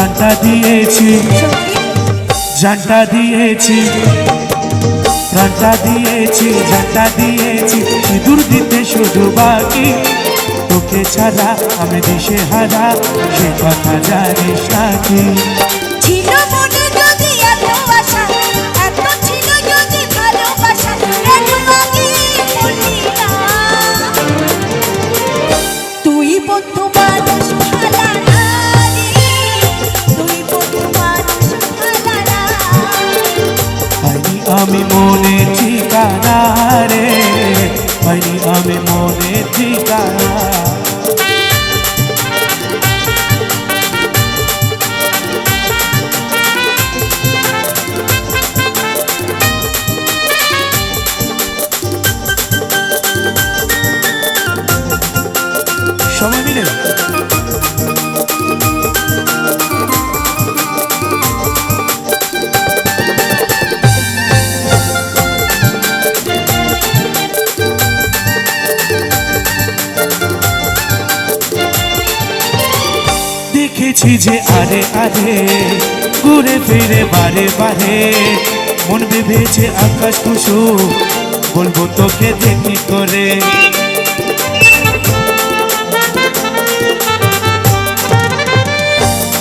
প্রাণটা দিয়েছি, জানটা দিয়েছি, প্রাণটা দিয়েছি, জানটা দিয়েছি, সিঁদুর দিতে শুধু বাকি। তোকে ছাড়া আমি দিশে হারা, সে কথা জানিস নাকি? ছিল মনে যদি এত আশা, এত ছিল যদি ভালোবাসা, কেন আগে বললি না? তুই বন্ধু মানুষ ভালা না রে, তুই বন্ধু মানুষ ভালা না। পাইনি আমি মনে ঠিকানা রে, পাইনি আমি মনে ঠিকানা। সবাই মিলে দেখেছি যে আরে আরে ঘুরে ফিরে বারে বারে, মন ভেবেছে আকাশ কুসুম, বলবো তোকে দেখি করে।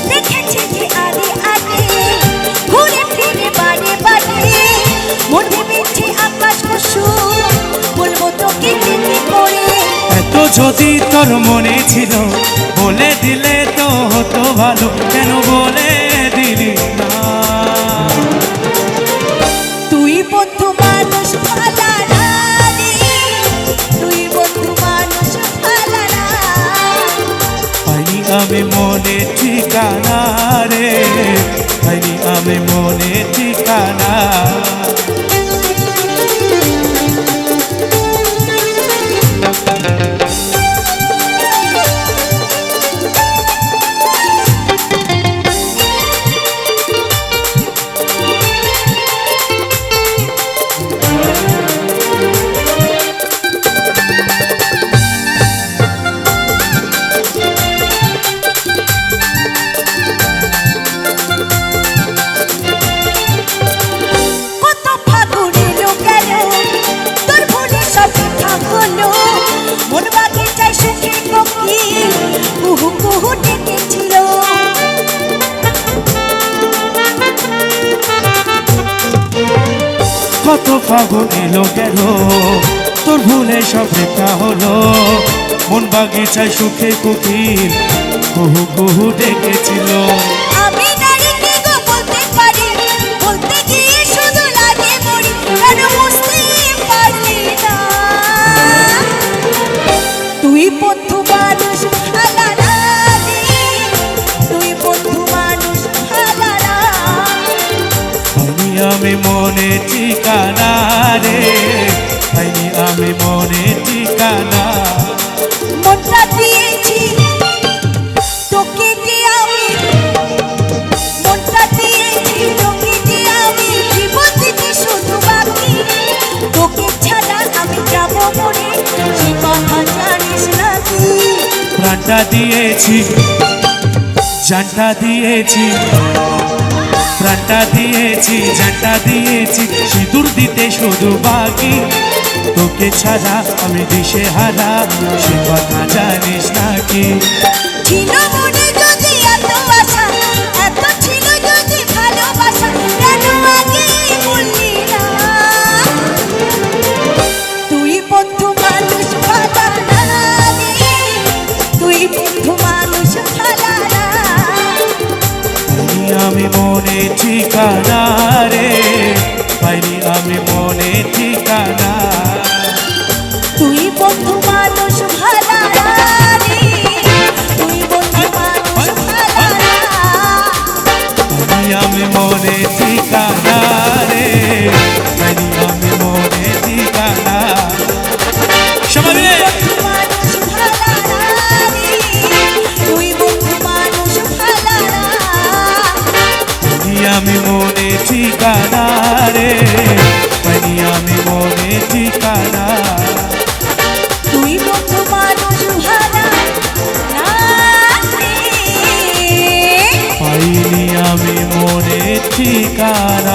দেখেছি যে আরে আরে ঘুরে ফিরে বারে বারে, মন ভেবেছে আকাশ কুসুম, বলবো তোকে দেখি করে। এত যদি তোর মনে ছিল, বলে দিলে তো হতো ভালো, কেন বলে দিলি না? তুই বন্ধু মানুষ ভালা না রে, তুই বন্ধু মানুষ ভালা না। পাইনি আমি মনে ঠিকানা রে, পাইনি আমি মনে ঠিকানা। কত ফাগুন এলো গেল, তোর ভুলে সব মিথ্যা হলো, মন বাগিচায় সুখে কোকিল কুহু কুহু ডেকেছিল। কত ফাগুন এলো গেল, তোর ভুলে সব রেখা হলো, মন বাগিচায় সুখে কোকিল কুহু কুহু ডেকেছিল। আমি নারী কি গো বলতে পারি, বলতে গিয়ে শুধু লাগে মরি, কেন বুঝতে পারলি না? তুই বন্ধু মানুষ ভালা না রে, তুই বন্ধু মানুষ ভালা না। পাইনি আমি মনে ঠিকানা রে, পাইনি আমি মনে ঠিকানা। মনটা দিয়েছি তোকে যে আমি, মনটা দিয়েছি তোকে যে আমি, জীবন দিতে শুধু বাকি। তোকে ছাড়া আমি যাব মরে, সে কথা জানিস না তুই। প্রাণটা দিয়েছি, জানটা দিয়েছি, প্রাণটা দিয়েছি, জানটা দিয়েছি, সিঁদুর দিতে শুধু বাকি। তোকে ছাড়া আমি দিশে হারা, সে কথা জানিস নাকি? ছিল মনে যদি এত আশা, এত ছিল যদি ভালোবাসা, কেন আগে বললি না? তুই বন্ধু মানুষ ভালা না রে, তুই বন্ধু মানুষ ভালা না। পাইনি আমি মনে ঠিকানা রে, পাইনি আমি মনে ঠিকানা। তুই বন্ধু মানুষ ভালা না রে, তুই বন্ধু মানুষ ভালা না। পাইনি আমি মনে ঠিকানা রে, পাইনি আমি মনে ঠিকানা। সবাই মিলে বন্ধু মানুষ ভালা না রে, তুই বন্ধু মানুষ ভালা না। পাইনি আমি মনে ঠিকানা রে, পাইনি আমি মনে ঠিকানা। তুই বন্ধু মানুষ ভালা না রে। পাইনি ঠিকানা